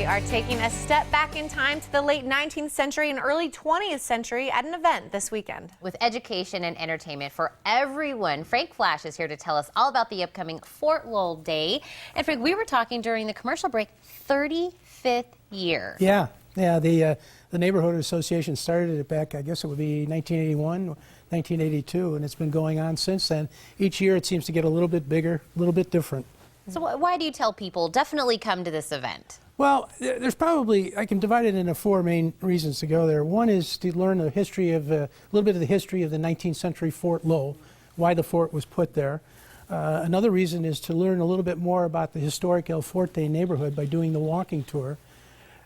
We are taking a step back in time to the late 19th century and early 20th century at an event this weekend. With education and entertainment for everyone, Frank Flash is here to tell us all about the upcoming Fort Lowell Day. And Frank, we were talking during the commercial break, 35th year. Yeah, the neighborhood association started it back, I guess it would be 1981, 1982, and it's been going on since then. Each year it seems to get a little bit bigger, a little bit different. So why do you tell people definitely come to this event? Well, there's probably, I can divide it into four main reasons to go there. One is to learn the history of, a little bit of the history of the 19th century Fort Lowell, why the fort was put there. Another reason is to learn a little bit more about the historic El Fuerte neighborhood by doing the walking tour.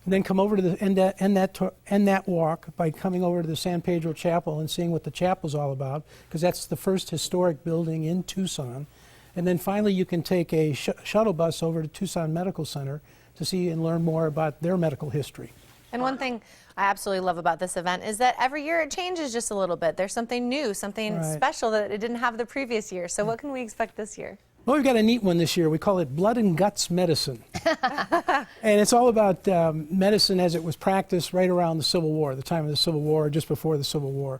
And then come over to the end that walk by coming over to the San Pedro Chapel and seeing what the chapel's all about, because that's the first historic building in Tucson. And then finally you can take a shuttle bus over to Tucson Medical Center to see and learn more about their medical history. And one thing I absolutely love about this event is that every year it changes just a little bit. There's something new, something special that it didn't have the previous year. So what can we expect this year? Well, we've got a neat one this year. We call it Blood and Guts Medicine. And it's all about medicine as it was practiced right around the Civil War, the time of the Civil War, just before the Civil War.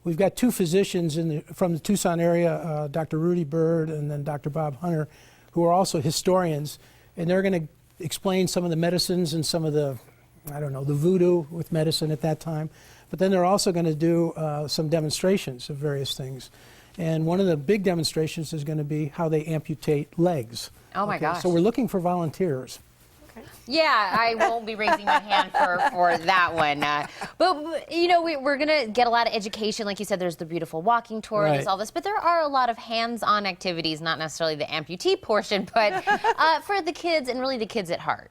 We've got two physicians from the Tucson area, Dr. Rudy Bird and then Dr. Bob Hunter, who are also historians, and they're going to explain some of the medicines and some of the, I don't know, the voodoo with medicine at that time. But then they're also going to do some demonstrations of various things. And one of the big demonstrations is going to be how they amputate legs. Oh my gosh. So we're looking for volunteers. Yeah, I won't be raising my hand for that one. But, you know, we're going to get a lot of education. Like you said, there's the beautiful walking tour, there's all this. But there are a lot of hands-on activities, not necessarily the amputee portion, but for the kids and really the kids at heart.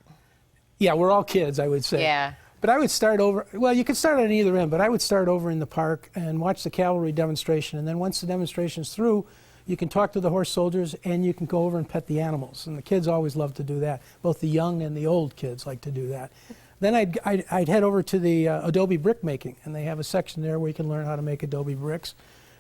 Yeah, we're all kids, I would say. Yeah. But I would start over, well, you could start on either end, but I would start over in the park and watch the cavalry demonstration. And then once the demonstration's through, you can talk to the horse soldiers and you can go over and pet the animals. And the kids always love to do that. Both the young and the old kids like to do that. Then I'd head over to the adobe brick making, and they have a section there where you can learn how to make adobe bricks.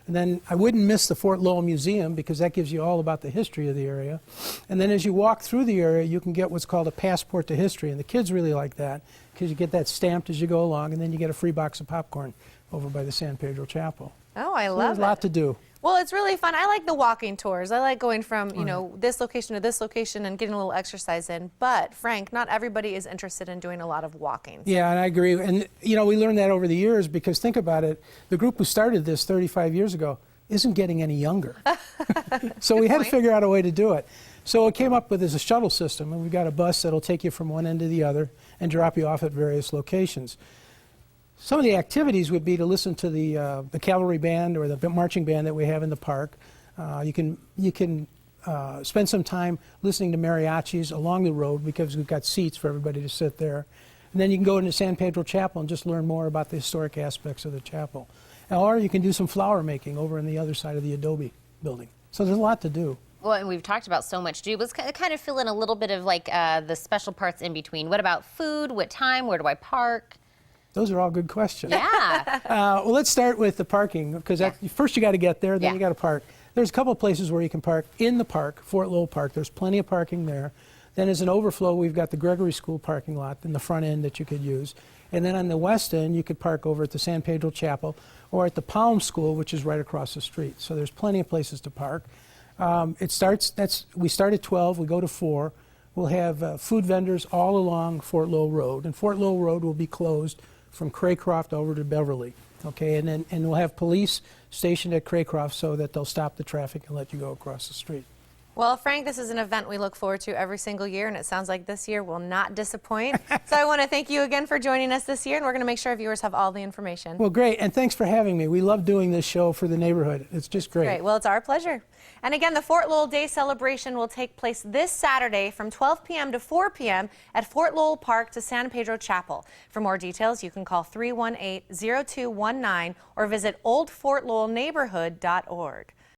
And then I wouldn't miss the Fort Lowell Museum, because that gives you all about the history of the area. And then as you walk through the area, you can get what's called a passport to history. And the kids really like that, because you get that stamped as you go along, and then you get a free box of popcorn over by the San Pedro Chapel. Oh, I love it. There's a lot to do. Well, it's really fun. I like the walking tours. I like going from, you know, this location to this location and getting a little exercise in. But, Frank, not everybody is interested in doing a lot a walking. Yeah, and I agree. And, you know, we learned that over the years, because think about it. The group who started this 35 years ago isn't getting any younger. So we had to figure out a way to do it. So what came up with is a shuttle system, and we've got a bus that'll take you from one end to the other and drop you off at various locations. Some of the activities would be to listen to the cavalry band or the marching band that we have in the park. You can spend some time listening to mariachis along the road, because we've got seats for everybody to sit there. And then you can go into San Pedro Chapel and just learn more about the historic aspects of the chapel. Or you can do some flower making over on the other side of the adobe building. So there's a lot to do. Well, and we've talked about so much to do. Let's kind of fill in a little bit of like the special parts in between. What about food? What time? Where do I park? Those are all good questions. Yeah. Well, let's start with the parking, because first you got to get there, then you got to park. There's a couple of places where you can park in the park, Fort Lowell Park. There's plenty of parking there. Then as an overflow, we've got the Gregory School parking lot in the front end that you could use. And then on the west end, you could park over at the San Pedro Chapel or at the Palm School, which is right across the street. So there's plenty of places to park. We start at 12, we go to 4. We'll have food vendors all along Fort Lowell Road. And Fort Lowell Road will be closed from Craycroft over to Beverly. Okay, and we'll have police stationed at Craycroft so that they'll stop the traffic and let you go across the street. Well, Frank, this is an event we look forward to every single year, and it sounds like this year will not disappoint. So I want to thank you again for joining us this year, and we're going to make sure our viewers have all the information. Well, great, and thanks for having me. We love doing this show for the neighborhood. It's just great. Great. Well, it's our pleasure. And again, the Fort Lowell Day celebration will take place this Saturday from 12 p.m. to 4 p.m. at Fort Lowell Park to San Pedro Chapel. For more details, you can call 318-0219 or visit oldfortlowellneighborhood.org.